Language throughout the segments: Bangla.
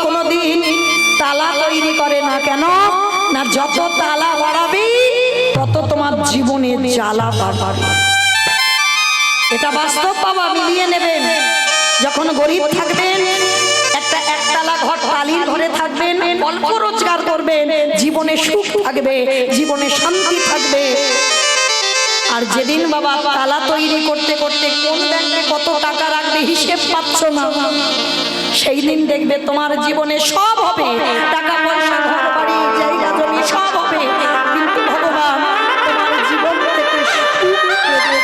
কোনোদিন তালা তৈরি করে না। কেন না, যত তালা বাড়াবি তত তোমার জীবনে জ্বালা বাড়বে। এটা বাস্তব বাবা, মিলিয়ে নেবেন। যখন গরিব থাকবেন, একতলা ঘর টালির ঘরে থাকবেন, অল্প রোজগার করবেন, জীবনে সুখ থাকবে, জীবনে শান্তি থাকবে। আর যেদিন বাবা তালা তৈরি করতে করতে কোন ব্যাংকে কত টাকা রাখবে হিসেব পাচ্ছ না, সেই দিন দেখবে তোমার জীবনে সব হবে, টাকা পয়সা, ঘর বাড়ি, জায়গা জমি সব হবে, কিন্তু ভগবান তোমার জীবন থেকে সুখ নেবে।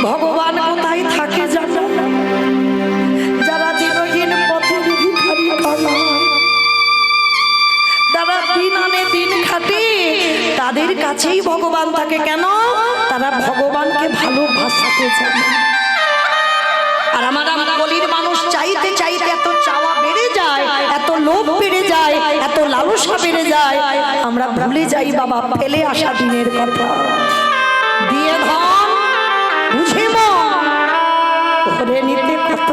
ভগবান কোথায় থাকে জানো? যারা দিনহীন পথের ভিখারি বাবা, তারা দিন আনে দিন খাটে, তাদের কাছেই ভগবান থাকে। কেন? তারা ভগবানকে ভালোবাসতে জানে। আর আমার গলির মানুষ চাইতে চাইতে এত চাওয়া বেড়ে যায়, এত লোভ বেড়ে যায়, এত লালসা বেড়ে যায়, আমরা ভুলে যাই বাবা ফেলে আসা দিনের কথা। দিয়ে ধন বুঝে ধরে নিতে কত।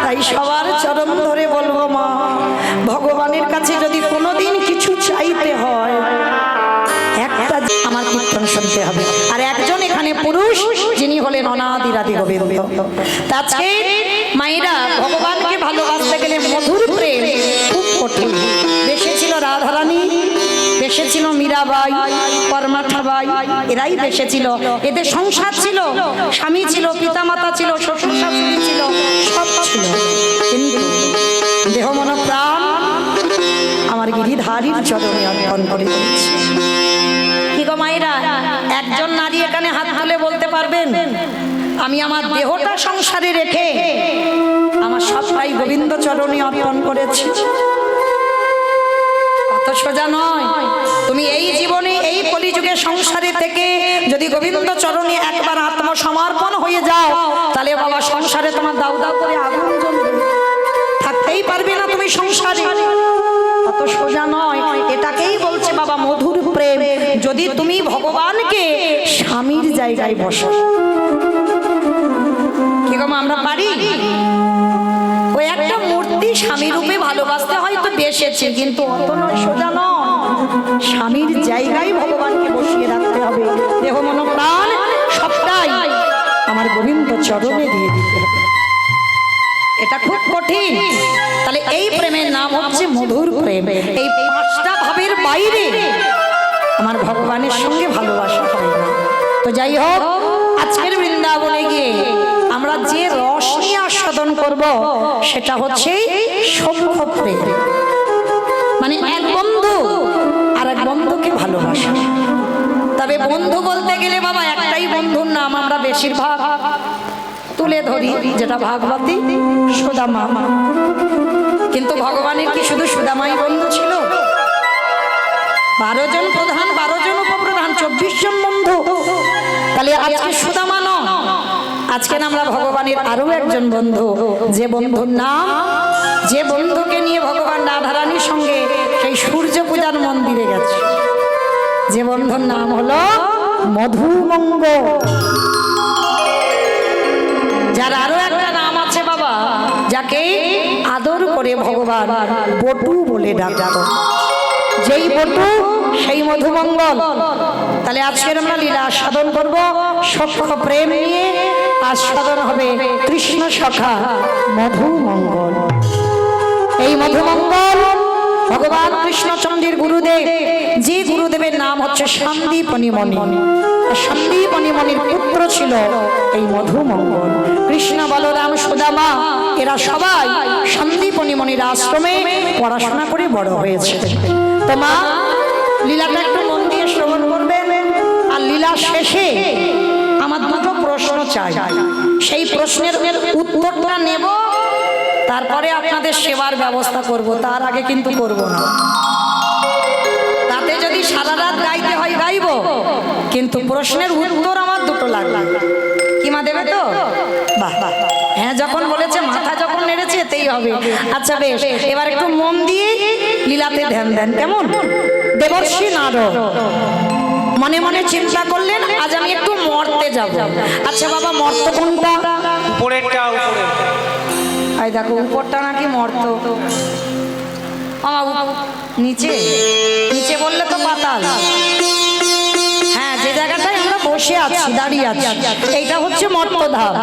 তাই সবার চরণ ধরে বলবো মা, ভগবানের কাছে যদি কোনোদিন কিছু চাইতে হয়, একটা আমার কীর্তন শুনতে হবে। আর একজন এখানে পুরুষ, যিনি হলেন অনাদিরাদি গোবিন্দ। আজকে মায়েরা ভগবানকে ভালোবাসতে গেলে মধুর প্রেম খুব কঠিন। দেশে ছিল রাধারানী, দেশে ছিল মীরাবাই, পরমাঠাবাই, এরাই দেশে ছিল। এদের সংসার ছিল, স্বামী ছিল, পিতামাতা ছিল, শ্বশুর শাশুড়ি ছিল, সব ছিল। কিন্তু দেহ মন প্রাণ আমার গিরিধারীর চরণে অর্পণ করে দিয়েছে। কি গো মায়েরা, একজন নারী এখানে হাত তুলে বলতে পারবেন আমি আমার দেহটা সংসারে রেখে আমার সবটাই গোবিন্দ চরণে অর্পণ করেছি? অত সোজা নয়। তুমি এই জীবনে এই কলিযুগে সংসারে থেকে যদি গোবিন্দ চরণে একবার আত্মসমর্পণ হয়ে যাও, তাহলে বাবা সংসারে তোমার দাউ দাউ করে আগুন জ্বলবে, থাকতেই পারবে না তুমি সংসারে। অত সোজা নয়। এটাকেই বলছে বাবা মধুর প্রেম। যদি তুমি ভগবানকে স্বামীর জায়গায় বসো, কি গো আমরা পারি? ওই একটা মূর্তি স্বামী রূপে ভালোবাসতে হয়তো বেসেছে, কিন্তু অত নয়, সোজা নয়। স্বামীর জায়গায় ভগবানকে বসিয়ে রাখতে হবে। দেহ মন প্রাণ সবটাই আমার গোবিন্দ চরণে দিয়ে দিতে হবে। এটা খুব কঠিন। তাহলে এই প্রেমের নাম হচ্ছে মধুর প্রেম। এই পাঁচটা ভাবের বাইরে আমার ভগবানের সঙ্গে ভালোবাসা হয় না। তো যাই হোক, আজকের বৃন্দাবনে গিয়ে আমরা যে রস নিয়ে আস্বাদন করব সেটা হচ্ছে সখ্য প্রেম। মানে এক বন্ধু আর এক বন্ধুকে ভালোবাসা। তবে বন্ধু বলতে গেলে বাবা একটাই বন্ধুর নাম আমরা বেশিরভাগ তুলে ধরি, যেটা ভাগবতী সুদামা। কিন্তু ভগবানের কি শুধু সুদামাই বন্ধু ছিল? 12 জন প্রধান, 12 জন উপপ্রধান, 24 জন বন্ধু। তাহলে আজকে সুদামা নয়, আজকে আমরা ভগবানের আরো একজন বন্ধু, যে বন্ধুর নাম, যে বন্ধুকে নিয়ে ভগবান রাধারানীর সঙ্গে সেই সূর্য পূজার মন্দিরে গেছে, যে বন্ধুর নাম হলো মধুমঙ্গ। যার আরো একটা নাম আছে বাবা, যাকে আদর করে ভগবান বটু বলে ডাকত। যেই বটু সেই মধুমঙ্গল। তাহলে আজকের আমরা লীলা আস্বাদন করব সখ্য প্রেম নিয়ে। আস্বাদন হবে কৃষ্ণ সখা মধুমঙ্গল। এই মধুমঙ্গল ভগবান কৃষ্ণচন্দ্রের গুরুদেব, যে গুরুদেবের নাম হচ্ছে সন্দীপনী মণি। সন্দীপনী মণির পুত্র ছিল এই মধুমঙ্গল। কৃষ্ণ, বলরাম, সুদামা এরা সবাই সন্দীপনী মণির আশ্রমে পড়াশোনা করে বড় হয়েছে। তো মা, লীলাটা একটু মন দিয়ে শ্রবণ করবেন। আর লীলা শেষে আমার দুটো প্রশ্ন চাই, সেই প্রশ্নের উত্তরটা নেব, তারপরে আপনাদের সেবার ব্যবস্থা করব। তার আগে কিন্তু করব না। তাতে যদি সারা রাত গাইতে হয় গাইব, কিন্তু প্রশ্নের উত্তর আমার দুটো লাগবে। কি মা দেবে তো? বাহ বাহ, হ্যাঁ, যখন বলেছে মাথা যখন নেড়েছে এতেই হবে। আচ্ছা বেশ, এবার একটু মন দিয়ে লীলাতে ধ্যান দেন। কেমন? দেবর্ষি নারদ মনে মনে চিন্তা করলেন, আজ আমি একটু মর্তে যাব। আচ্ছা বাবা, মর্ত কোনটা? উপরেরটা উপরে এই দেখো উপরটা নাকি মর্ত, নিচে নিচে বললে তো পাতাল। হ্যাঁ, যে জায়গাটায় আমরা বসে আছি, দাঁড়িয়ে আছি, এইটা হচ্ছে মর্তধাম।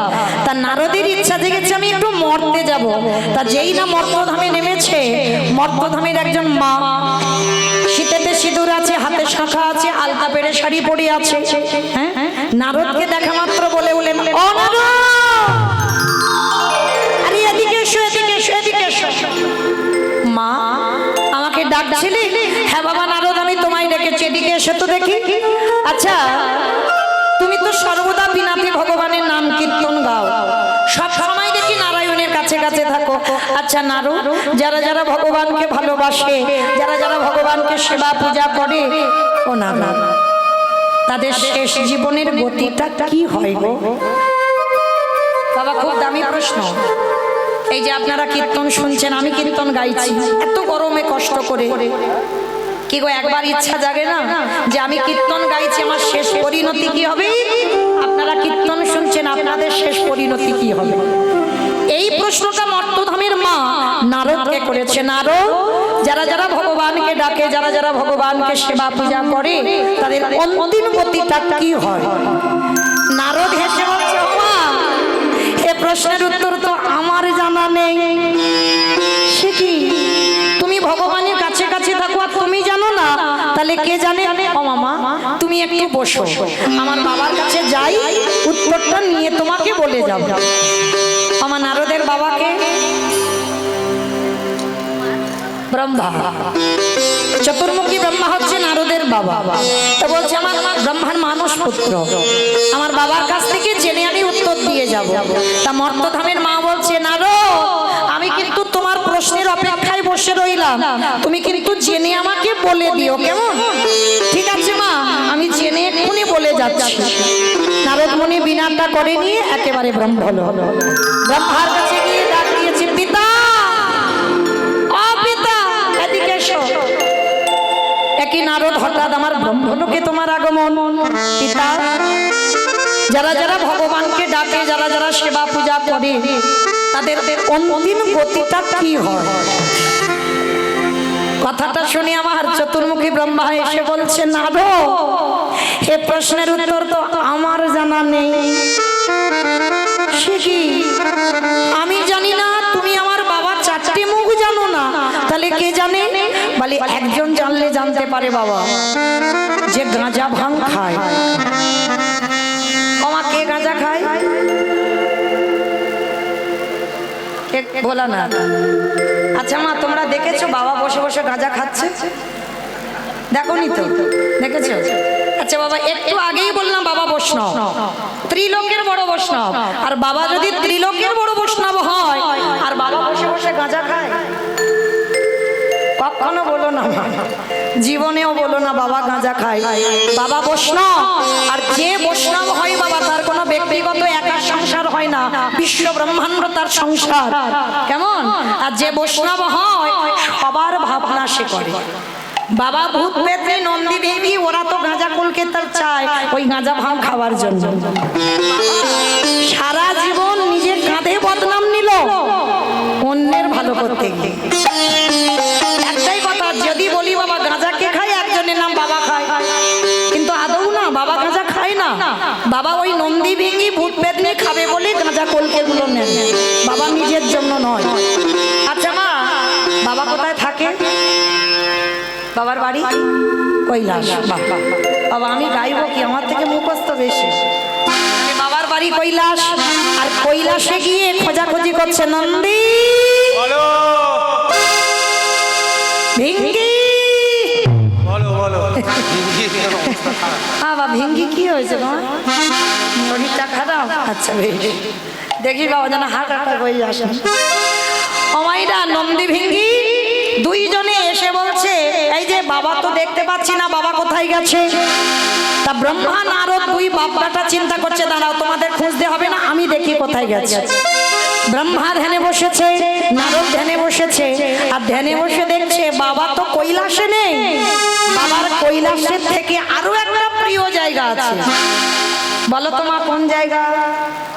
তা নারদের ইচ্ছা জেগেছে আমি একটু মর্তে যাব। তা যেই না মর্তধামে নেমেছে, মর্তধামের একজন মা, শীতেতে সিঁদুর আছে, হাতে শাখা আছে, আলতা পেড়ে শাড়ি পরে আছে। হ্যাঁ, নারদকে দেখা মাত্র বলে বলে, ও নারদ, আরে এদিকে এসো, এদিকে এসো, এদিকে এসো। মা, আমাকে ডাকছিলে? হ্যাঁ বাবা নারদ, আমি তোমায় ডেকেছি, এদিকে এসে তো দেখি। আচ্ছা, তুমি তো সর্বদা বিনাতি ভগবানের নাম কীর্তন গাও, সব সময় দেখি নারায়ণের কাছে কাছে থাকো। আচ্ছা নারদ, যারা যারা ভগবানকে ভালোবাসে, যারা যারা ভগবানকে সেবা পূজা করে, ও না না, তাদের শেষ জীবনের গতিটা কি হয় গো? বাবা খুব দামি প্রশ্ন। এই যে আপনারা কীর্তন শুনছেন, আমি কীর্তন গাইছি এত গরমে কষ্ট করে, কি গো একবার ইচ্ছা জাগে না যে আমি কীর্তন গাইছি, আমার শেষ পরিণতি কি হবে? আপনারা কীর্তন শুনছেন, আপনাদের শেষ পরিণতি কি হবে? এই প্রশ্নটা মর্তধামের মা নারদকে করেছে। নারদ, যারা যারা ভগবানকে ডাকে, যারা যারা ভগবানকে সেবা পূজা করে, তাদের অন্তিম গতিটা কি হয়? নারদ হেসে বলছে, ও মা, এ প্রশ্নের উত্তর তো আমার জানা নেই। সে কি, তুমি ভগবানের কাছে কাছে থাকো আর তুমি জানো না? তাহলে কে জানে? ও মামা, তুমি একটু বসো, আমার বাবার কাছে যাই, উত্তরটা নিয়ে তোমাকে বলে যাব। আমার নারদের বাবাকে ব্রহ্মা, চতুর্মুখী ব্রহ্মা হচ্ছে নারদের বাবা। তো বলছে আমার ব্রহ্মার মানস পুত্র, আমার বাবার কাছ থেকে জেনে আমি উত্তর দিয়ে যাব। তা মর্তধামের মা বলছে, নারদ, আমি কিন্তু তোমার প্রশ্নের অপেক্ষায় বসে রইলাম, তুমি কিন্তু জেনে আমাকে বলে দিও, কেমন? ঠিক আছে মা, আমি জেনে এক্ষুনি বলে যাচ্ছি। নারদ মুনি বিনাটা করে নিয়ে একেবারে ব্রহ্ম হলো। ব্রহ্মার কাছে গিয়ে ডাক দিয়েছে, পিতা, ও পিতা, এদিকে এসো। একই নারদ, হঠাৎ আমার ব্রহ্মলোকে তোমার আগমন। পিতা, যারা যারা ভগবানকে ডাকে, যারা যারা সেবা পূজা করে, তাদের অন্তিম গতিটা কি হয়? কথাটা শুনে আমার চতুর্মুখী ব্রহ্মা এসে বলছে, নারদ, এ প্রশ্নের উত্তর তো আমার জানা নেই। সে কি, আমি জানি না? তুমি আমার বাবা চারটে মুখ জানো না? তাহলে কে জানে? বলে একজন জানলে জানতে পারে বাবা, যে গাঁজা ভাং খায়। ওমা, কে গাঁজা খায়? বলা না। আচ্ছা মা, তোমরা দেখেছো বাবা বসে বসে গাঁজা খাচ্ছে? দেখোনি তো? দেখেছো? আচ্ছা বাবা, একটু আগেই বললাম বাবা বৈষ্ণব, ত্রিলোকের বড় বৈষ্ণব। আর বাবা যদি ত্রিলোকের বড় বৈষ্ণব হয়, আর বাবা বসে বসে গাঁজা খায়? কখনো বলো না, জীবনেও বলো না বাবা গাঁজা খায়। বাবা বৈষ্ণব, আর যে বৈষ্ণব হয় বাবা, তার কোনো ব্যক্তিগত একা সংসার হয় না, বিশ্ব ব্রহ্মাণ্ড তার সংসার, কেমন? আর যে বৈষ্ণব হয়, সবার ভাবনা সে করে। বাবা ভূত পেতে নন্দী দেবী, ওরা তো গাঁজা কুলকে তার চায় ওই গাঁজা ভাং খাওয়ার জন্য। সারা জীবন নিজের কাঁধে বদনাম নিল অন্যের ভালো করতে গিয়ে। একটাই কথা, যদি বলি বাবা গাঁজা কে খায়, একজনের নাম বাবা খায়, কিন্তু আদৌ না, বাবা গাঁজা খায় না। বাবা ওই নন্দী ভেঙি ভূত পেতনি খাবে বলে গাঁজা কলকে গুলো নেন, বাবা নিজের জন্য নয়। আচ্ছা মা, বাবা কোথায় থাকে? বাবার বাড়ি কৈলাস। বাবা আমি গাইবো কি, আমার থেকে মুখস্থ বেশি। বাবার বাড়ি কৈলাস, আর কৈলাসে গিয়ে খোঁজাখুঁজি করছে নন্দী ভিঙ্গি। বাবা ভিঙ্গি কি হয়েছে তোমার? শরীরটা খারাপ? আচ্ছা দেখি বাবা যেন হাট হাট হয়ে আসে। অমাইরা নন্দী ভিঙ্গি দুইজনে এসে বলছে, এই যে বাবা তো দেখতে পাচ্ছি না, বাবা কোথায় গেছে? তা ব্রহ্মা নারদ দুই বাপটা চিন্তা করছে, দাঁড়াও তোমাদের খুঁজতে হবে না, আমি দেখি কোথায় গেছে। ব্রহ্মা ধ্যানে বসেছে, নারদ ধ্যানে বসেছে, আর ধ্যানে বসে দেখছে বাবা তো কৈলাসে নেই, বাবার কৈলাসের থেকে আরো একটা প্রিয় জায়গা আছে। বলো তো মা কোন জায়গা?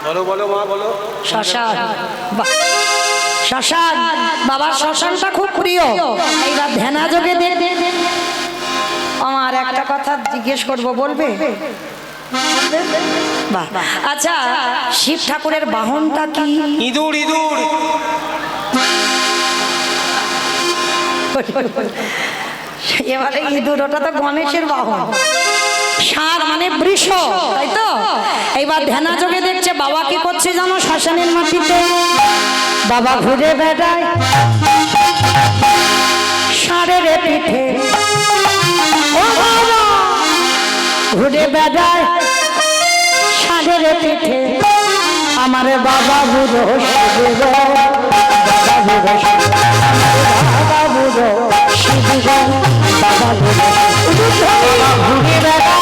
বলো বলো মা বলো। শ্মশান। শ্মশান, বাবার শ্মশানটা খুব প্রিয়। এইবার ধ্যানা যোগে আমার একটা কথা জিজ্ঞেস করব, বলবে? বাহ। আচ্ছা, শিব ঠাকুরের বাহনটা কি? ইঁদুর। ইঁদুর এবারে ইঁদুর, ওটা তো গণেশের বাহন। ষাঁড় মানে বৃষ, তাই তো? এইবার ধ্যানা যোগে দেখছে বাবা কি করছে জানো? শ্মশানের মাটিতে বাবা ঘুরে বেড়ায় ষাঁড়ের পিঠে, ও বাবা ঘুরে বেড়ায় ষাঁড়ের পিঠে। আমার বাবা বুড়ো শিব, বাবা বুড়ো শিব, বাবা বুড়ো শিব, বাবা বুড়ো ঘুরে বেড়ায়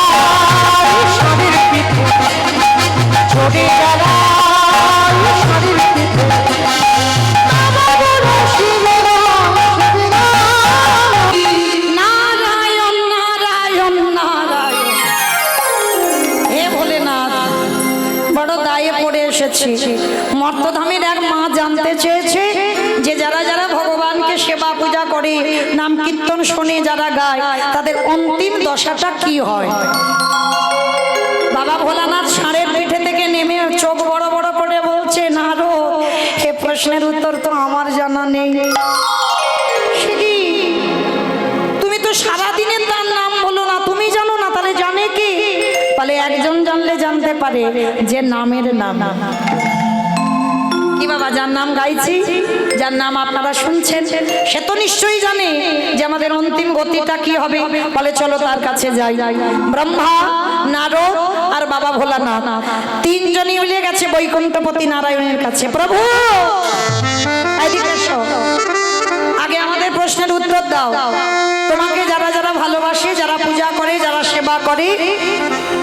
ষাঁড়ের পিঠে, ঘুরে বেড়ায় ষাঁড়ের পিঠে। বাবা বুড়ো শিব, নারায়ণ নারায়ণ নারায়ণ। হে ভোলেনাথ, বড় দায়ে পড়ে এসেছি। মর্তধামের এক মা জানতে চেয়েছে যে যারা যারা ভগবানকে সেবা পূজা করে, নাম কীর্তন শুনে যারা গায়, তাদের অন্তিম দশাটা কি হয়। বাবা ভোলানাথ ষাঁড়ের পিঠে থেকে নেমে চোখ বড় বড় করে বলছে, না রো, এ প্রশ্নের উত্তর তো আমার জানা নেই। তুমি তো সারাদিনে তার নাম বলো না, তুমি জানো না, তাহলে জানে কি? বলে একজন জানলে জানতে পারে যে নামের নাম কি। বাবা যার নাম গাইছি, যার নাম আপনারা শুনছেন, সে তো নিশ্চয়ই জানে যে আমাদের অন্তিম গতিটা কি হবে। বলে চলো তার কাছে যাই। ব্রহ্মা, নারদ আর বাবা ভোলানাথ তিনজনই মিলে গেছে বৈকুণ্ঠপতি নারায়ণের কাছে। প্রভু এদিকে এসো, আগে আমাদের প্রশ্নের উত্তর দাও। তোমাকে যারা যারা ভালোবাসে, যারা পূজা করে, যারা সেবা করে,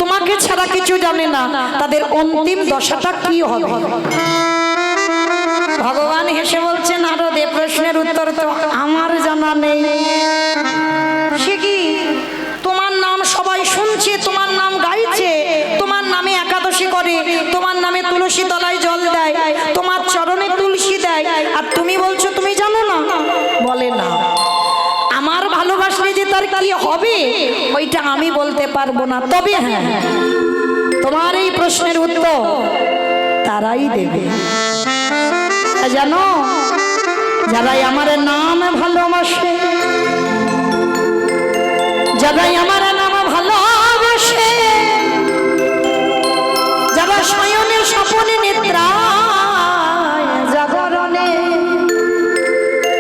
তোমাকে ছাড়া কিছু জানে না, তাদের অন্তিম দশাটা কি হবে। ভগবান হেসে বলছেন, নারদ, এ প্রশ্নের উত্তর তো আমার জানা নেই। সে কি? তোমার নাম সবাই শুনছে, তোমার নাম গাইছে, তোমার নামে একাদশী করে, তোমার নামে তুলসী তলায় জল দেয়, তোমার চরণে তুলসী দেয়, আর তুমি বলছো তুমি জানো না। বলে না, আমার ভালোবাসলে যে তার কি হবে ওইটা আমি বলতে পারবো না, তবে হ্যাঁ, তোমার এই প্রশ্নের উত্তর তারাই দেবে। জানো, যারাই আমার নাম ভালোবাসে, যারাই আমার নাম ভালোবাসে, যারা শয়নে স্বপনে নিদ্রায় জাগরণে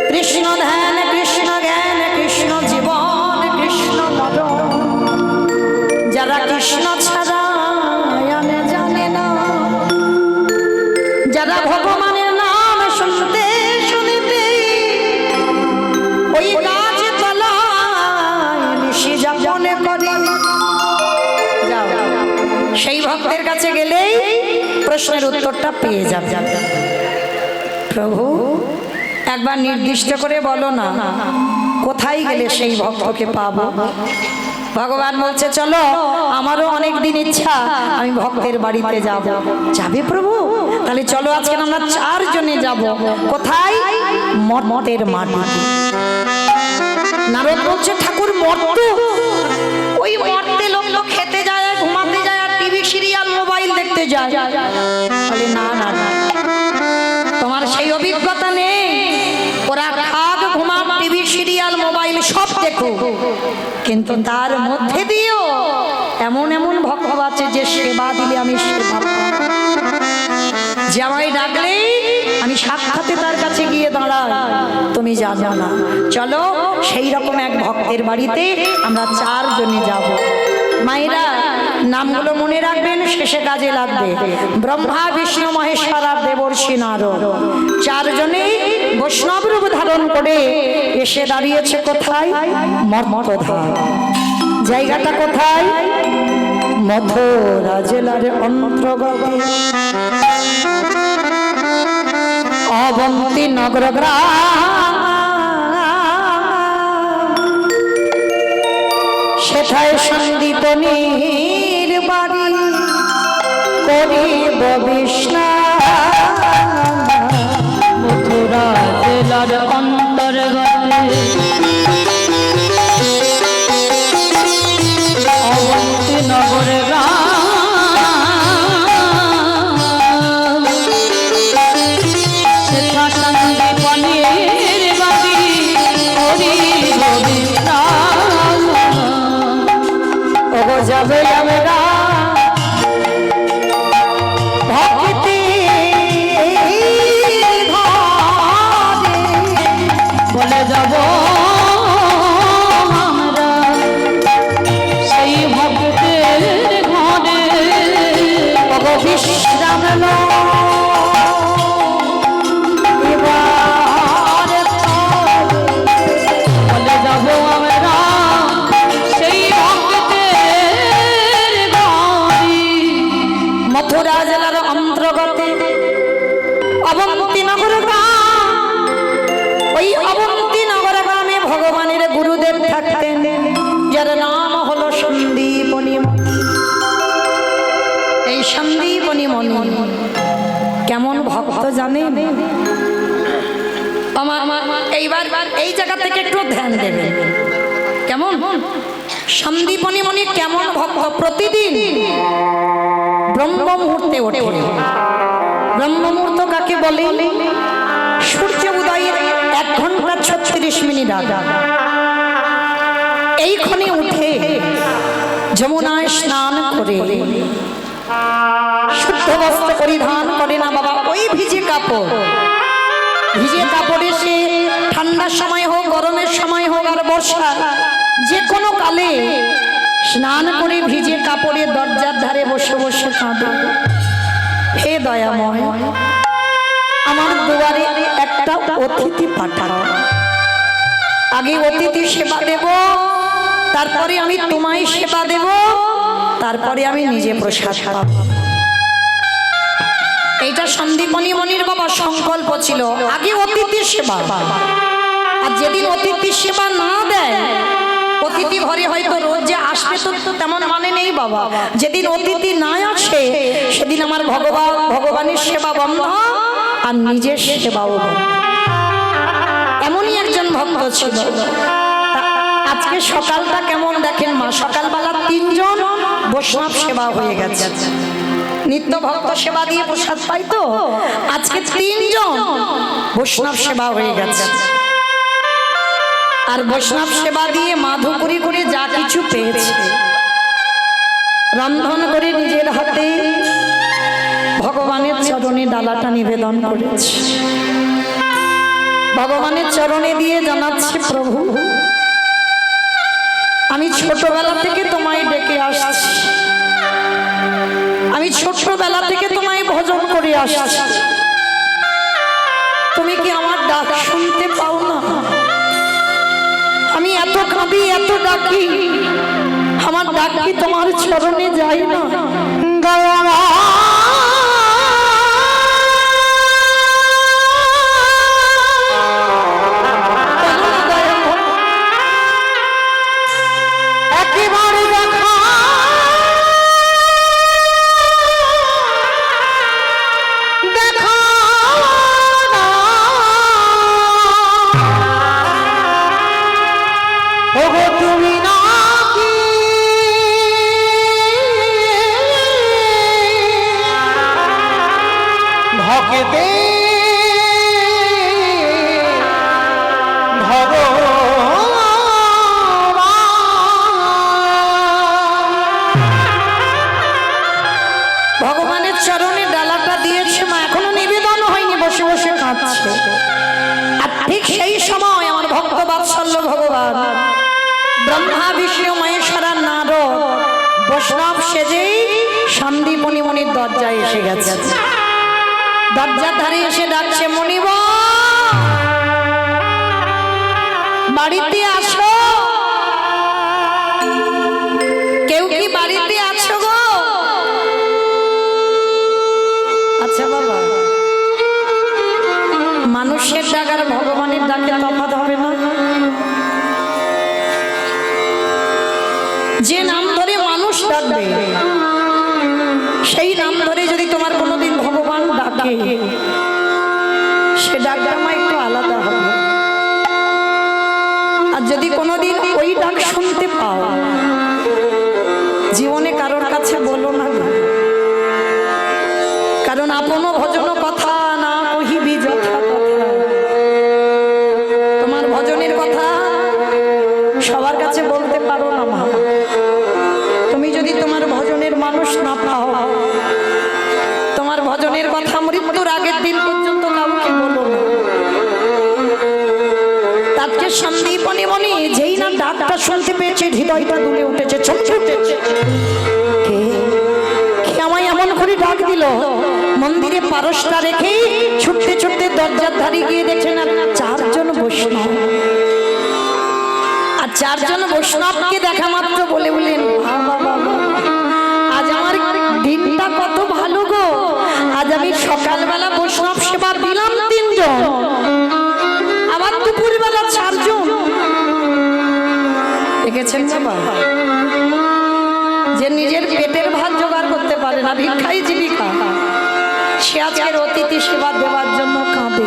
কৃষ্ণ ধ্যান, কৃষ্ণ জ্ঞান, কৃষ্ণ জীবন, কৃষ্ণ মরণ, যারা কৃষ্ণ ছাড়া জানে না, যারা ভগবানের নাম শুনতে শুনতে ওই গাছ তলায় নিশি যাপন করে, যাও সেই ভক্তের কাছে গেলেই প্রশ্নের উত্তরটা পেয়ে যাবে। প্রভু একবার নির্দিষ্ট করে বলো না, কোথায় গেলে সেই ভক্তকে পাবো। ভগবান বলছে, চলো, আমারও অনেক দিন ইচ্ছা আমি ভক্তের বাড়িতে যাব। যাবে প্রভু? তাহলে চলো, আজকে আমরা 4 জনে যাব। কোথায়? মর্তের মাটি। নারদ বলছে, ঠাকুর মর্ত? ওই মর্তে লোক খেতে যায়, ঘুমাতে যায়, আর টিভি সিরিয়াল মোবাইল দেখতে যায়। বলে না না না, তোমার সেই অভিজ্ঞতা নেই। ওরা খাক, ঘুমাক, টিভি সিরিয়াল মোবাইল সব দেখো, কিন্তু তার মধ্যে দিয়েও এমন এমন ভক্ত আছে যে সেবা দিলে আমি সেবা, যে আমায় ডাকলেই আমি সাক্ষাতে তার কাছে গিয়ে দাঁড়াই, তুমি জানো না। চলো, সেই রকম এক ভক্তের বাড়িতে আমরা 4 জনে যাব। মায়েরা নামগুলো মনে রাখবেন, শেষে কাজে লাগবে। ব্রহ্মা, বিষ্ণু, মহেশ্বর আর দেবর্ষি নারদ 4 জনেই বৈষ্ণব রূপ ধারণ করে এসে দাঁড়িয়েছে কোথায়? মর্তধাম। জায়গাটা কোথায়? মথুরা জেলার অন্তর্গত অবন্তী নগর গ্রাম। সেথায় সন্দীপনীর বাড়ি। বিষ্ণা মথুরা জেলার অন্তর্গতে অবন্তিনগর গ্রাম সেথা সন্দীপনের বাড়ি হরি গোবিন্দ ওগো যাবে আমরা ভক্তি ঘরে বলে যাব আমরা সেই ভক্তের ঘরে ওগো বিশ্রাম লও এবার বলে যাব আমরা সেই ভক্তের ঘরে মথুরা জেলার অন্তর্গত অবন্তিনগর গ্রাম। ওই অবন্তিনগর গ্রামে ভগবানের গুরুদেব থাকতেন, যার নাম হলো সন্দীপনী মণি। এই সন্দীপনী মণি কেমন ভক্ত জানেন? এইবার এই জায়গা থেকে একটু ধ্যান দেবেন। কেমন সন্দীপনী মণি কেমন ভক্ত? প্রতিদিন ব্রহ্ম মুহূর্তে ওঠে। ব্রহ্ম মুহূর্ত কাকে বলে? সূর্য উদয়ের 1 ঘন্টা 36 মিনিট আগে এইখানে উঠে যমুনায় স্নান করে শুদ্ধ বস্ত্র পরিধান করে না বাবা, ওই ভিজে কাপড়, ভিজে কাপড়ে সে ঠান্ডার সময় হোক, গরমের সময় হোক, আর বর্ষা, যে কোনো কালে স্নান করে ভিজে কাপড়ে দরজার ধারে বসে বসে কাঁদে, হে দয়াময় আমার দুয়ারে একটা অতিথি পাঠাও। আগে অতিথি সেবা দেব, তারপরে আমি তোমায় সেবা দেব, তারপরে আমি নিজে প্রসাদ পাব। এইটা সন্দীপনী মণির বাবা সংকল্প ছিল, আগে অতিথি সেবা। আর যেদিন অতিথি সেবা না দেয়, অতিথি ঘরে হয়তো রোজ যে আসবে তো তেমন মানে নেই বাবা। যেদিন অতিথি না আসে সেদিন আমার ভগবানের সেবা বন্ধ, আর নিজের সেবাও বন্ধ। এমনই একজন ভক্ত ছিল। আজকে সকালটা কেমন দেখেন মা, সকালবেলা 3 জন বৈষ্ণব সেবা হয়ে গেছে। নিত্য ভক্ত সেবা দিয়ে প্রসাদ পাই তো, আজকে 3 জন বৈষ্ণব সেবা হয়ে গেছে। আর বৈষ্ণব সেবা দিয়ে মাধুকরী করে যা কিছু পেয়েছে রন্ধন করে নিজের হাতে ভগবানের চরণে ডালাটা নিবেদন করেছে। ভগবানের চরণে দিয়ে জানাচ্ছে, প্রভু আমি ছোটবেলা থেকে তোমায় ডেকে আসছি, আমি ছোটবেলা থেকে তোমায় ভজন করে আসছি, তুমি কি আমার ডাক শুনতে পাও না? আমি এত কাঁদি, এত ডাকি, আমার ডাক কি তোমার চরণে যায় না? একেবারে দেখা দেখা ওগো তুমি নাকি ভক্তে ভগবানের চরণে ডালাটা দিয়েছে মা, এখনো নিবেদন হয়নি, বসে বসে কাঁদছে। আর ঠিক সেই সময় আমার ভক্ত বাৎসল্য ভগবান ব্রহ্মা বিষ্ণু মহেশ্বরা নারদ বৈষ্ণব সেজেই সন্দীপনী মণির দরজায় এসে গেছে। দরজার ধারে এসে ডাকছে, মণিব বাড়িতে আসো, কেউ কি বাড়িতে আছো গো? আচ্ছা বাবা, মানুষের ডাক আর ভগবানের ডাকে তফাৎ হবে না? যে নাম ধরে মানুষ ডাকবে, সেই নাম ধরে যদি তোমার কোনো ডাকটা আমার একটু আলাদা হবে। আর যদি কোনোদিন ওই ডাক শুনতে পাও, জীবনে কারোর কাছে বলো না গো। কারণ আপনো ভজন কথা না কহিবি যথা কথা। তোমার ভজনের কথা সবার কাছে বলতে পারো না মা। তুমি যদি তোমার ভজনের মানুষ না পাও, তোমার ভজনের কথা মৃত্যুর আগের দিন পর্যন্ত কাউকে বলো না। তাকে সন্দীপনী মনি যেই না ডাকটা শুনতে পেয়েছে, হৃদয়টা দুলে উঠেছে, চমকে উঠেছে। কে আমায় এমন করে ডাক দিল? মন্দিরে পারসটা রেখে ছুটতে ছুটতে দরজার ধারে গিয়ে দেখছেন আর 4 জন বৈষ্ণব। আর 4 জন বৈষ্ণবকে দেখা মাত্র বলে বললেন, আজ আমার দিনটা কত ভালো গো। আজ আমি সকালবেলা বৈষ্ণব সেবা দিলাম 3 জন, আবার দুপুরবেলা 4 জন। দেখেছেন বাবা, যে নিজের পেটের ভাত জোগাড় করতে পারে না, ভিক্ষাই জীবিকা, সে আজকের অতিথি সেবা দেওয়ার জন্য কাঁদে।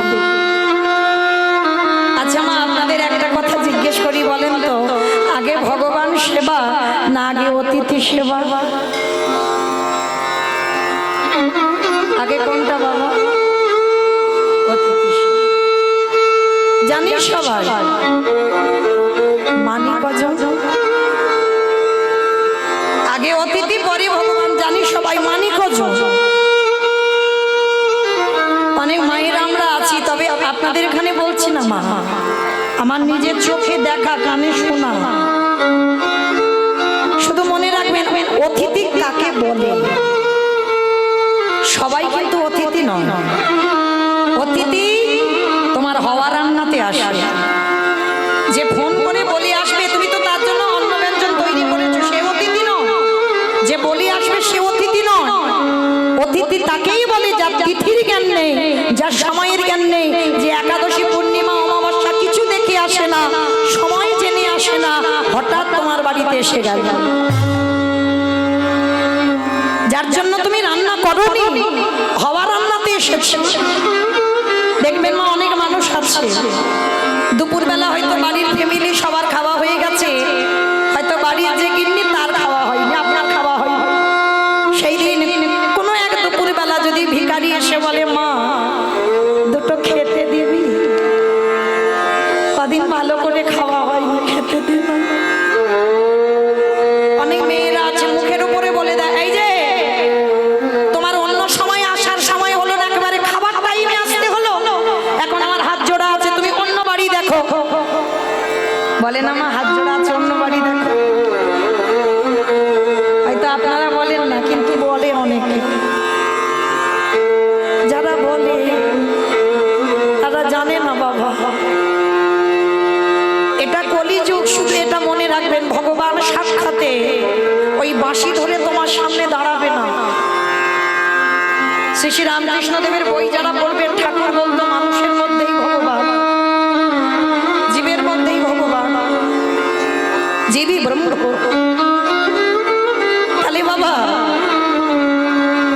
আচ্ছা মা, আপনাদের একটা কথা জিজ্ঞেস করি, বলেন তো, আগে ভগবান সেবা না আগে অতিথি সেবা? আগে কোনটা বাবা? অতিথি সেবা। জানি সবাই, মানি কজন? আগে অতিথি পরে ভগবান, জানি সবাই, মানি কজন? অনেক মায়ের আমরা আছি, তবে আপনাদের এখানে বলছি না মা, আমার নিজের চোখে দেখা, কানে শোনা। শুধু মনে রাখবেন, অতিথি কাকে বলে। সবাই কিন্তু অতিথি নয়। অতিথি তোমার হওয়া রান্নাতে আসে। যে ফোন করে বলে আসবে, তুমি তো তার জন্য অন্ন ব্যঞ্জন তৈরি করেছো, সে অতিথি নয়। যে বলে আসবে সে অতিথি নয়। অতিথি তাকেই বলে যার তিথির জ্ঞান নেই, যার সময়ের জ্ঞান নেই, যে একাদশী পূর্ণিমা অমাবস্যা কিছু দেখে আসে না, সময় জেনে আসে না, হঠাৎ তোমার বাড়িতে এসে গেল। যার জন্য তুমি রান্না করোনি, হওয়া রান্নাতে এসেছে। দেখবেন মা, অনেক মানুষ আছে দুপুরবেলা হয়তো বাড়ির ফ্যামিলি সবার খাওয়া হয়ে গেছে, হয়তো বাড়ির যে গিন্নি তার খাওয়া হয়নি, আপনার খাওয়া হয়নি। সেই দিন কোনো এক দুপুরবেলা যদি ভিখারি এসে বলে, মা দুটো খেতে দিবি, কদিন ভালো করে খাওয়া হয়নি, খেতে দিবি। অনেক মেয়েরা আছে মুখের উপরে বলে দেয়, এই যে তোমার অন্য সময় আসার সময় হলো না, একেবারে খাবার টাইমে আসতে হলো, এখন আমার হাত জোড়া আছে, তুমি অন্য বাড়ি দেখো। বলে না মা, হাত জোড়া আছে, অন্য বাড়ি দেখো। হয়তো আপনারা বলেন না, কিন্তু বলে অনেকে। যারা বলে তারা জানে না বাবা, এটা কলিযুগ। শুধু এটা মনে রাখবেন, ভগবান সাক্ষাতে ওই বাঁশি ধরে তোমার সামনে দাঁড়াবে না। শ্রী শ্রী রামকৃষ্ণ দেবের বই যারা বলবেন, ঠাকুর বলতো মানুষের মধ্যেই ভগবান, জীবের মধ্যেই ভগবান, জীবই ব্রহ্ম। তাহলে বাবা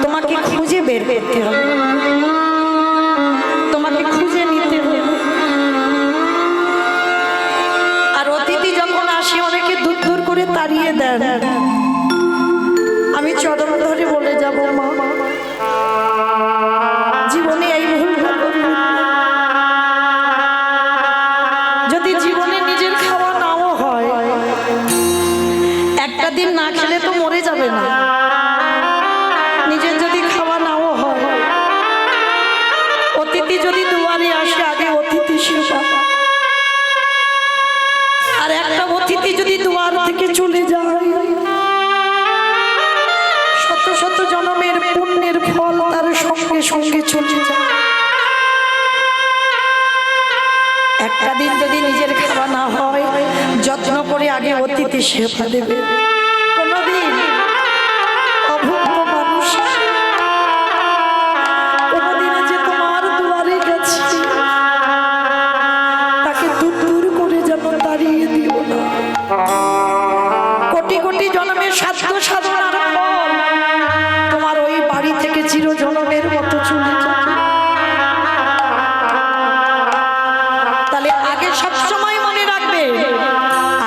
তোমাকে খুঁজে বের করতে হবে, তোমাকে খুঁজে নিতে হবে। আর অতিথি যখন আসে, অনেকে দূর দূর করে তাড়িয়ে দেন। আমি চরণ ধরে বলে যাব, মা জীবনে এই ভুলটা করবেন না। যদি জীবনে নিজের খাওয়া নাও হয়, একটা দিন না খেলে তো মরে যাবে না। নিজের যদি খাওয়া নাও হয়, অতিথি যদি দুয়ারে আসে, আগে অতিথি সেবা। আর একটা অতিথি যদি দুয়ার থেকে চলে যায়, শত শত জন্মের পুণ্যের ফল তার সঙ্গে সঙ্গে চলে যায়। একটা দিন যদি নিজের খাওয়া না হয়, যত্ন করে আগে অতিথি সেবা দেবে। কোনদিন অভুক্ত মানুষ কোনদিনে যে তোমার দুয়ারে গেছে, তাকে দূর দূর করে যেন তাড়িয়ে দিও না। কোটি কোটি জন্মের সাধ্য সাধনার ফল তোমার ওই বাড়ি থেকে চিরজন্মের মতো চলে যাবে। আগে সবসময় মনে রাখবে,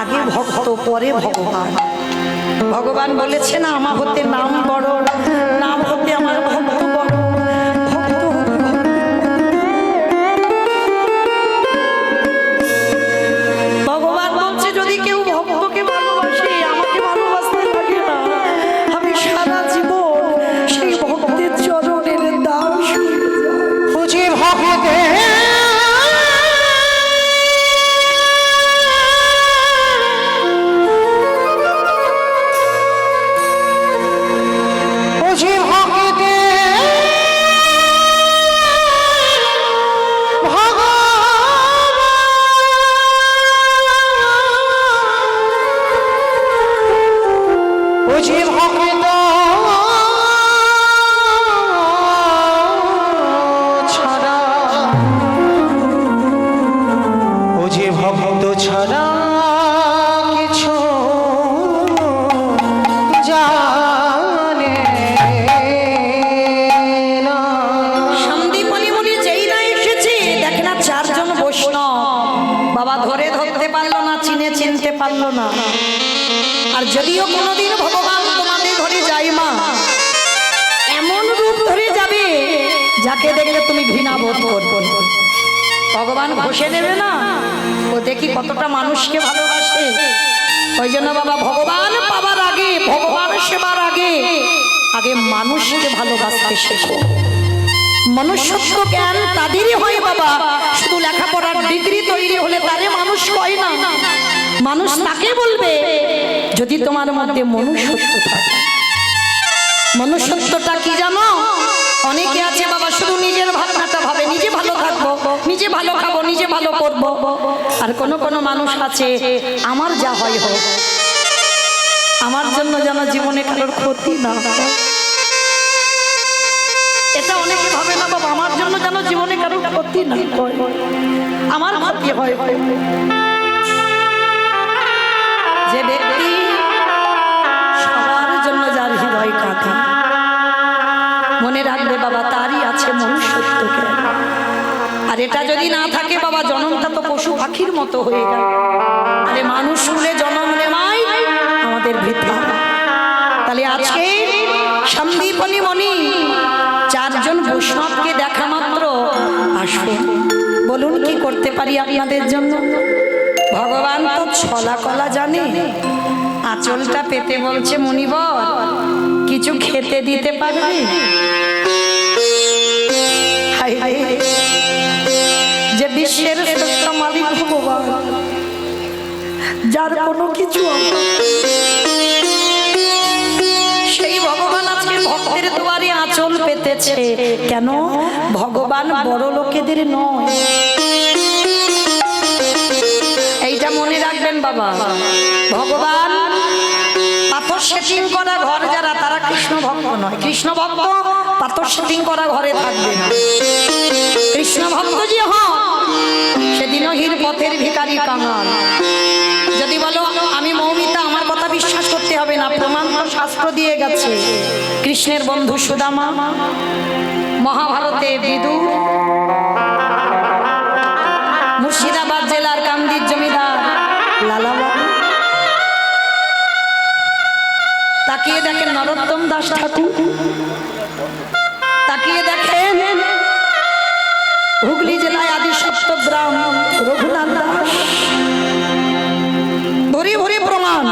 আগে ভক্ত পরে ভগবান। ভগবান বলেছে না, আমার হতে নাম বড়, নাম হতে আমার ভক্ত বড়। ভক্ত ভগবান বলছে যদি কেউ ভক্তকে ভালোবাসে, আমাকে ভালোবাসতে লাগে না, আমি সারা জীবন সেই ভক্তের চরণের দাস হয়ে যাই। বুঝি ভক্তে বুঝি ভক্তে বুঝি ভক্ত ছাড়া বুঝি ভক্ত ছাড়া কিছু জানে না। সন্দীপনী মুনি যেই না এসেছে, দেখে না চারজন বৈষ্ণব বাবা ধরতে পারলো না, চিনতে পারলো না। আর যদিও কোনোদিন ভগবান তোমাদের ঘরে যাই মা, এমন রূপ ধরে যাবে যাকে দেখলে তুমি ঘৃণা বোধ করবে। ভগবান ঘষে নেবে না, ও দেখি কতটা মানুষকে ভালোবাসে। ওই জন্য বাবা ভগবান পাবার আগে, ভগবান সেবার আগে, আগে মানুষকে ভালোবাসতে শেখো। মনুষ্যত্ব জ্ঞান তাদেরই হয় বাবা, শুধু লেখাপড়ার ডিগ্রি তৈরি হলে তারে মানুষ হয় না। মানুষ তাকে বলবে যদি তোমার মধ্যে মনুষ্যত্ব থাকে। মনুষ্যত্বটা কি জানো? অনেকে আছে বাবা শুধু নিজের ভাবনাটা ভাবে, নিজে ভালো থাকবো, নিজে ভালো খাবো, নিজে ভালো করবো। আর কোন মানুষ আছে আমার যা হয় হোক, আমার জন্য যেন জীবনে কারোর ক্ষতি না হয়। এটা অনেকে ভাবে না বাবা, আমার জন্য যেন জীবনে কারোর ক্ষতি না হয়, আমার ক্ষতি হয়। যে ব্যক্তি সবার জন্য যার হৃদয় কাঁদে, মনে রাখবে বাবা তারই আছে মনুষ্যত্ব জ্ঞান। আর এটা যদি না থাকে বাবা, জন্মটা তো পশু পাখির মতো হয়ে গেল। আরে মানুষ কুলে জন্ম নেওয়াই আমাদের বৃথা। তাহলে আজকে সন্দীপনী মণি চারজন বৈষ্ণবকে দেখা মাত্র আসুন, বলুন কি করতে পারি আপনাদের জন্য। ভগবান তো ছলা কলা জানে, আঁচলটা পেতে বলছে মুনিবর কিছু খেতে দিতে পারবে? হায় হায়, যে বিশ্বের শ্রেষ্ঠ মালিক ভগবান, যার কোনো কিছু সেই ভগবান আজকে ভক্তের দুয়ারে আঁচল পেতেছে। কেন? ভগবান বড় লোকেদের নয়। এইটা মনে রাখবেন বাবা। ভগবান পাথর সেটিং করা ঘর যারা, তারা কৃষ্ণ ভক্ত নয়। কৃষ্ণ ভক্ত পাথর সেটিং করা ঘরে থাকবে না। কৃষ্ণ ভক্ত যে হন সেদিনও হীর পথের ভিখারি কাঙাল। যদি বলো আমি মৌমিতা, আমার কথা বিশ্বাস করতে হবে না, প্রমাণ তো শাস্ত্র দিয়ে গেছে। কৃষ্ণের বন্ধু সুদামা, মহাভারতে বিদুর, মুর্শিদাবাদ জেলার কান্দির জমিদার লালাবাবু। তাকিয়ে দেখেন নরোত্তম দাস ঠাকুর, তাকিয়ে দেখেন হুগলি জেলায় আদি সপ্তগ্রাম রঘুনাথ দাস। ভরি ভরি প্রমাণ।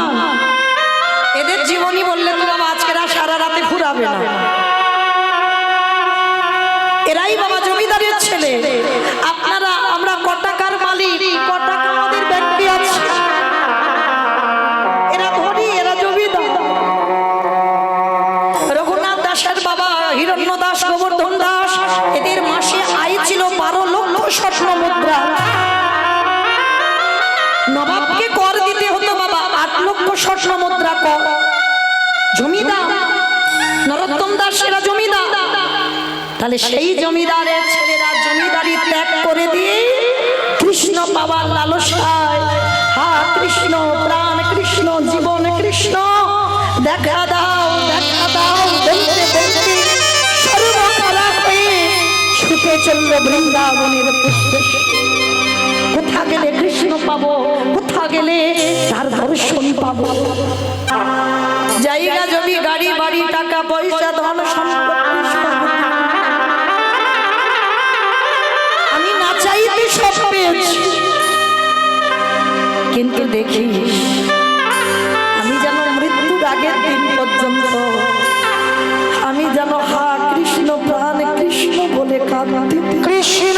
এদের জীবনী বললে তো বাবা আজকের আর সারা রাতে ফুরাবে না। এরাই বাবা জমিদারের ছেলে। আপনারা আমরা কটাকার মালিক, কটাকা আমাদের ব্যক্তি আছে, এরা ধনী, এরা জমিদার। রঘুনাথ দাসের বাবা হিরণ্য দাস, গোবর্ধন দাস, এদের মাসে আয় ছিল 12 লক্ষ স্বর্ণ মুদ্রা। নবাবকে কর দিতে হতো বাবা 8 লক্ষ স্বর্ণ মুদ্রা কর। জমিদার নরোত্তম দাস এরা জমিদার। তাহলে সেই জমিদারের ছেলেরা জমিদারি ত্যাগ করে দিয়ে কৃষ্ণ পাবার লালসায়, হা কৃষ্ণ প্রাণ কৃষ্ণ জীবন কৃষ্ণ, দেখা দাও দেখা দাও বলতে বলতে সর্বকালা হয়ে ছুটে চলল বৃন্দাবনের পুষ্পে। কোথাকে পাবো, কোথা গেলে তার দর্শন পাবো। জায়গা জমি গাড়ি বাড়ি টাকা পয়সা ধন সম্পত্তি সব আমি না চাইতে সব পেয়েছি, কিন্তু দেখি আমি যেন মৃত্যুর আগের দিন পর্যন্ত আমি যেন হা কৃষ্ণ প্রাণ কৃষ্ণ বলে কাঁদতে কৃষ্ণ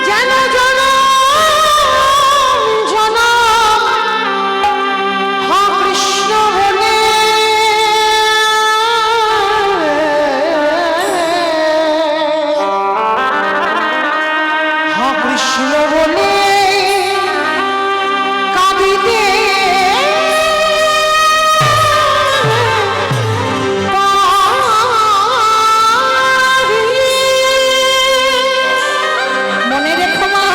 যেন জনম জনম হা কৃষ্ণ বলে হা কৃষ্ণ বলে কাঁদিতে মনে রেখো মা,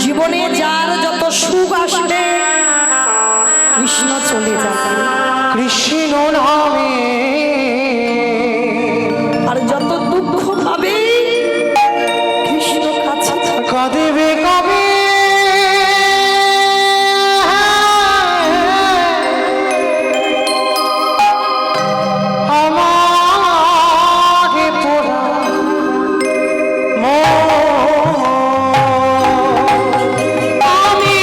জীবনে যার যত সুখ আসবে কৃষ্ণ চলে যাবে, কৃষ্ণ নামে আর যত দুঃখ পাবে কৃষ্ণ কাছে থাকবে। কাঁদিবে কবে আমাকে পোড়া মন। আমি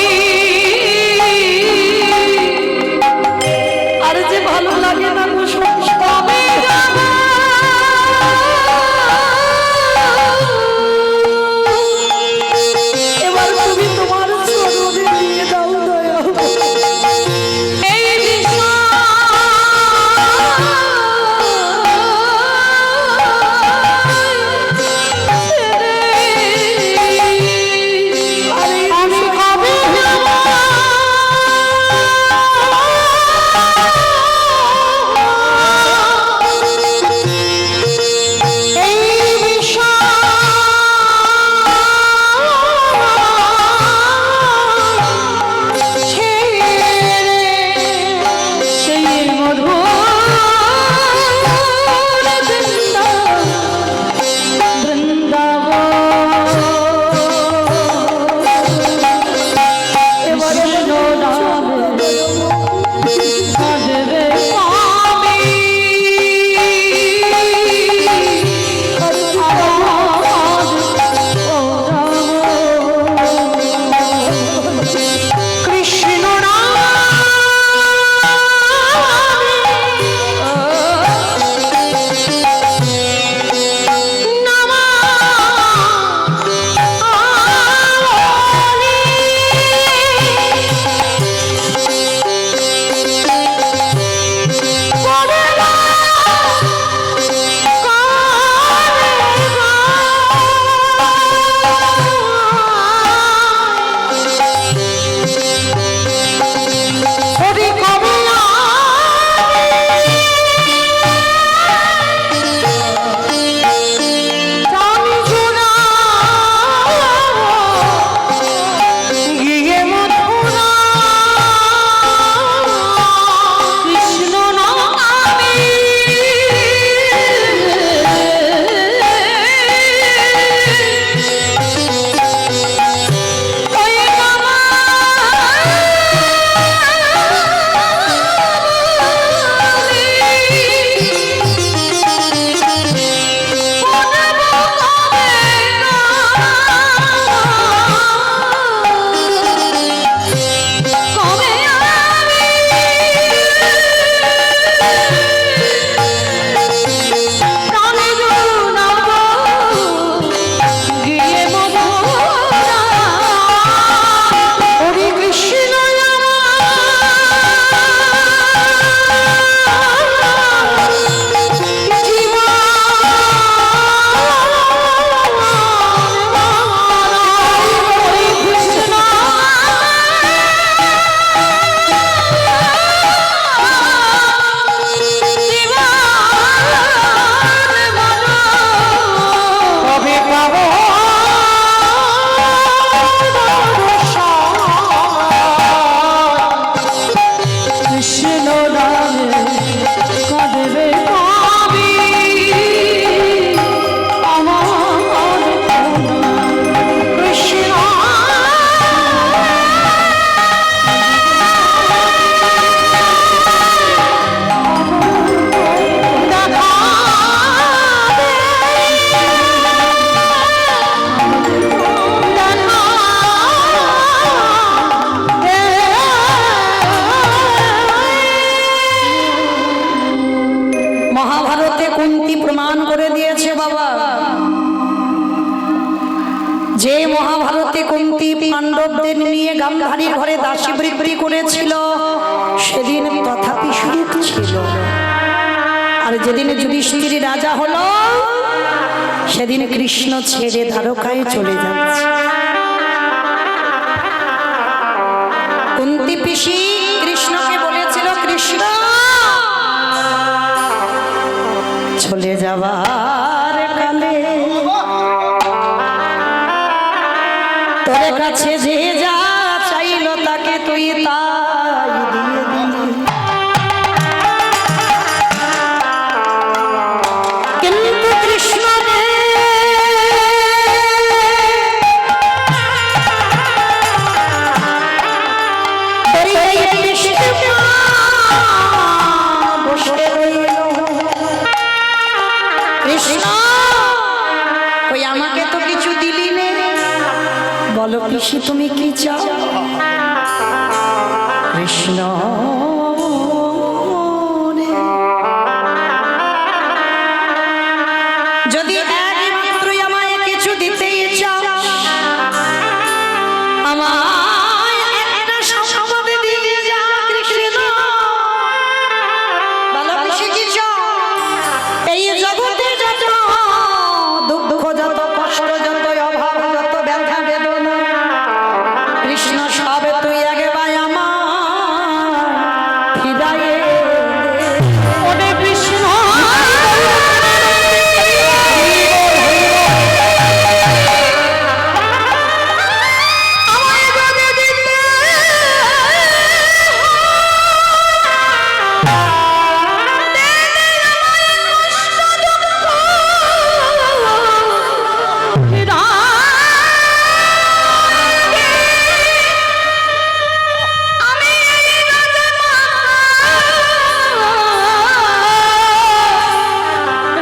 গান্ধারীর ঘরে দাসী বৃত্তি করেছিল সেদিন তথাপি সুখ ছিল, আর যেদিন যুধিষ্ঠির রাজা হলো সেদিন কৃষ্ণ ছেড়ে দ্বারকায় চলে যাচ্ছে। কুন্তী পিসি কৃষ্ণকে বলেছিল, কৃষ্ণ চলে যাবার কালে তোর কাছে যে যা চাইল তাকে তুই তাই দিয়ে দিলি, কিন্তু কৃষ্ণ রে তোর এই দৃষ্টি বসে রইল। কৃষ্ণ ওই আমাকে তো কিছু দিলি নে, বলো পিসি তুমি কি চাও? কৃষ্ণ যদি একমাত্রই আমায় কিছু দিতেই চাও, আমায় একটা সম্পদ দিয়ে যা কৃষ্ণ। বলো পিসি কি চাও? এই জগতে যত দুঃখ, যত কষ্ট, যত অভাব, যত ব্যথা বেদনা, কৃষ্ণ সব তুই একবার আমার হৃদয়ে ওরে কৃষ্ণ। আমায় যদি দিতে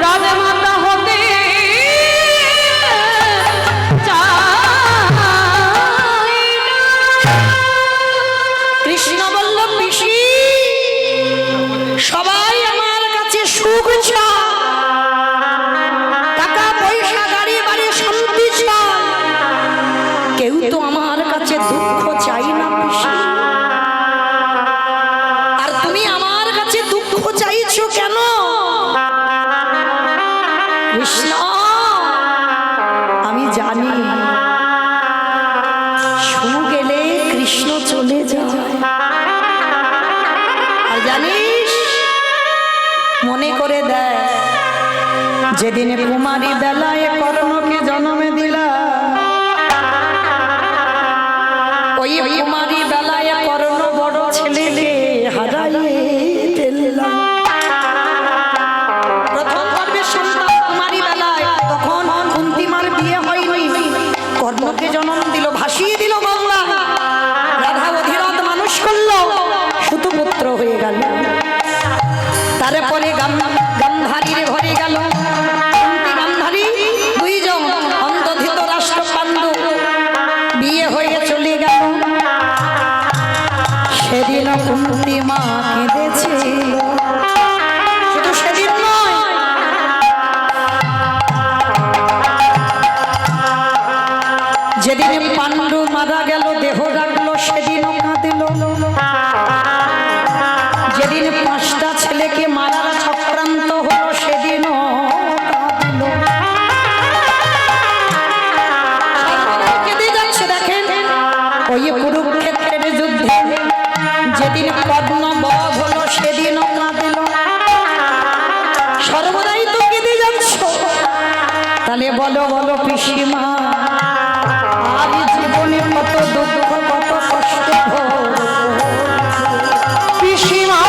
রাজমাতা হতে চাই না। কৃষ্ণ বলল, পিসি সবাই আমার কাছে সুখ চায়, টাকা পয়সা, গাড়ি বাড়ি, শান্তি চায়, কেউ তো আমার কাছে দুঃখ চাই না পিসি। আর তুমি আমার কাছে দুঃখ চাইছো কেন? কৃষ্ণ আমি জানি সুখ এলে কৃষ্ণ চলে যায়, আর জানিস মনে করে দেয় যেদিন কুমারী বেলায় কর্ণকে জন্মে দিলা, ওই কুমারী বেলায় কর্ণ বড় ছেলেকে হারাইয়ে ফেললাম। প্রথম পর্বের সন্তান কুমারী বেলায়, তখন কুন্তিমার বিয়ে হয়নি, কর্ণকে জন্ম দিল, ভাসিয়ে দিল গঙ্গা, রাধা অধিরথ মানুষ করলো, সুতপুত্র হয়ে গেল। তারপরে গান্ধারীর ঘরে গেল, কুন্তী গান্ধারী দুইজন অন্ধ ধৃতরাষ্ট্র পাণ্ডু বিয়ে হয়ে চলে গেল। সেদিন কুন্তী মা কেঁদেছিল, শুধু সেদিন নয়, যেদিন পাণ্ডু মারা গেল, দেহ রাখলো, সেদিনও কাঁদিল। যেদিন 5টা ছেলেকে মারার চক্রান্ত হলো, সেদিনও কাঁদিল। সর্বদাই কেঁদে যাচ্ছে। দেখেন ওই কুরুক্ষেত্রের যুদ্ধে যেদিন কর্ণ বধ হলো, সেদিনও কাঁদিল। সর্বদাই তো কেঁদে যাচ্ছ, তাহলে বলো বলো পিসিমা, আর জীবনে কত দুঃখ, কত কষ্ট পিসিমা।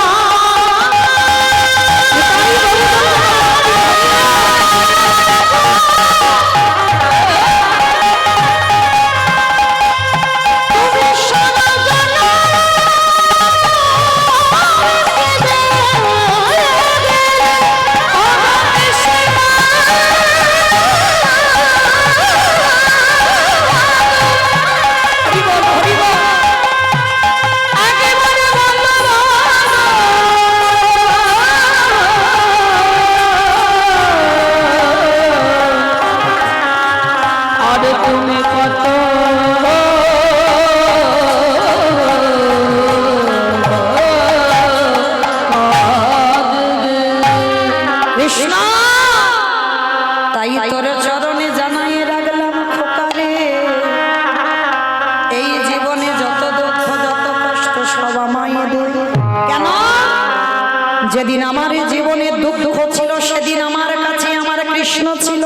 যেদিন আমার জীবনে দুঃখ ছিল সেদিন আমার কাছে আমার কৃষ্ণ ছিল,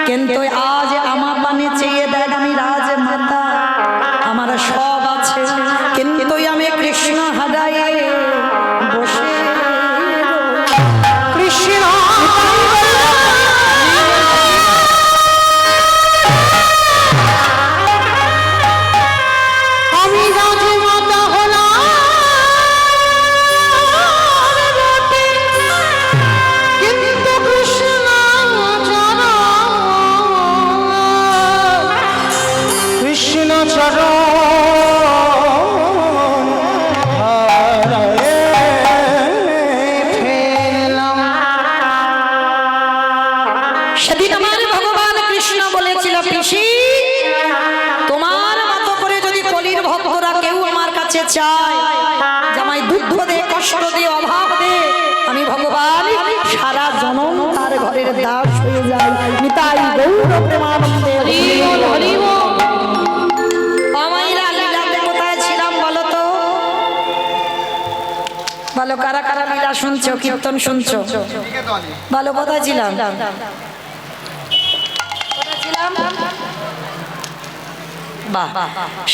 কিন্তু আজ আমার পানে চেয়ে দেখ আমি রাজ মাতা, আমার সব আছে কিন্তু আমি কৃষ্ণ হারায়ে বসে কৃষ্ণ আমি রাজমাতা হলাম বটে, কিন্তু কৃষ্ণ চরণ কৃষ্ণ চরণ ফেললাম। সেদিন আমার ভগবান কৃষ্ণ বলেছিল, পিসি তোমার মতো করে যদি কলির ভক্তরা কেউ আমার কাছে চায় জামাই দুঃখ দে, কষ্ট দে, অভাব দে, আমি ভগবান সারা জনম তার ঘরের দাস হয়ে যাই। নিতাই গৌর প্রেমানন্দে হরি বল, হরি বল। আমাইরা লীলাতে কোথায় ছিলাম বলো তো? বলো কারা কারা লীলা শুনছো, কীর্তন শুনছো? বলো কোথায় ছিলাম? কোথায় ছিলাম? বাহ,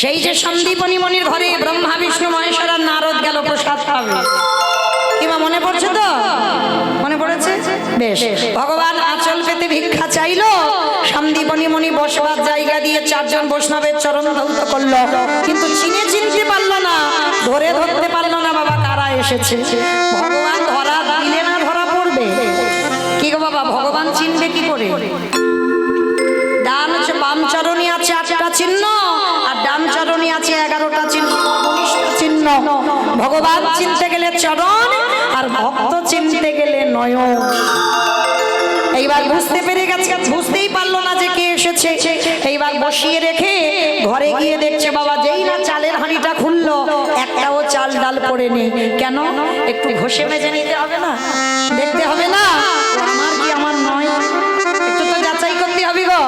সেই যে সন্দীপনী মনির ঘরে ব্রহ্মা বিষ্ণু মহেশ্বর আর নারদ গেল প্রসাদ পাবে, কিংবা মনে পড়ছে তো? মনে পড়েছে? বেশ। ভগবান আঁচল পেতে ভিক্ষা চাইলো, সন্দীপনী মণি বসবার জায়গা দিয়ে চারজন বৈষ্ণবের চরণ ধৌত করলো, কিন্তু চিনতে পারলো না, ধরতে পারলো না বাবা কারা এসেছে। ভগবান ধরা দিলে না ধরা পড়বে? কি গো বাবা, ভগবান চিনবে কি করে? ডান বাম চরণী আছে 8টা চিহ্ন, আর ডান চরণী আছে 11টা চিহ্ন, চিহ্ন। ভগবান চিনতে গেলে চরণ, আর ভক্ত চিনতে গেলে নয়ন। এইবার বুঝতে পেরে গেছে, বুঝতেই পারলো না যে কে এসেছে। এইবার বসিয়ে রেখে ঘরে গিয়ে দেখছে বাবা যেই না চালের হাঁড়িটা খুললো, একটাও চাল ডাল পড়ে নেই। কেন? একটু ঘষে মেজে নিতে হবে না? দেখতে হবে না আমার কি আমার নয়? একটু তো যাচাই করতে হবে গো।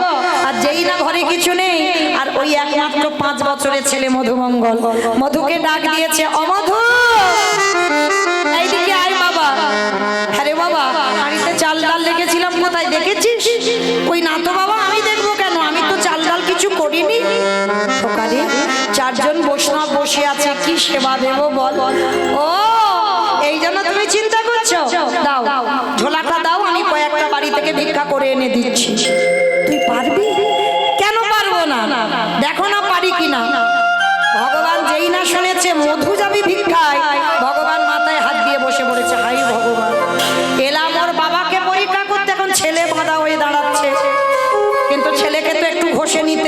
আর যেই না ঘরে কিছু নেই, আর ওই একমাত্র 5 বছরের ছেলে মধুমঙ্গল, মধুকে ডাক দিয়েছে, অমধু এইদিকে আয় বাবা। আরে বাবা, হাঁড়িতে চাল ডাল লেগেছিলাম, কোথায় দেখেছিস? ওই না তো বাবা, আমি দেখবো কেন? আমি তো চাল ডাল কিছু করিনি। ওখানে 4 জন বৈষ্ণব বসে আছে, কি সেবা দেবো বল? ও এই জন্য তুমি চিন্তা করছো? দাও ঝোলাটা দাও, আমি কয়েকটা বাড়ি থেকে ভিক্ষা করে এনে দিচ্ছি। তুই পারবি? কেন পারবো না, দেখো না পারি কিনা। ভগবান যেই না শুনেছে মধু যাবি ভিক্ষায়, ভগবান মাথায় হাত দিয়ে বসে পড়েছে, হাই ভগবান, এলাম ওর বাবাকে পরীক্ষা করতে, এখন ছেলে বাঁধা হয়ে দাঁড়াচ্ছে, কিন্তু ছেলেকে তো একটু ঘষে নিতে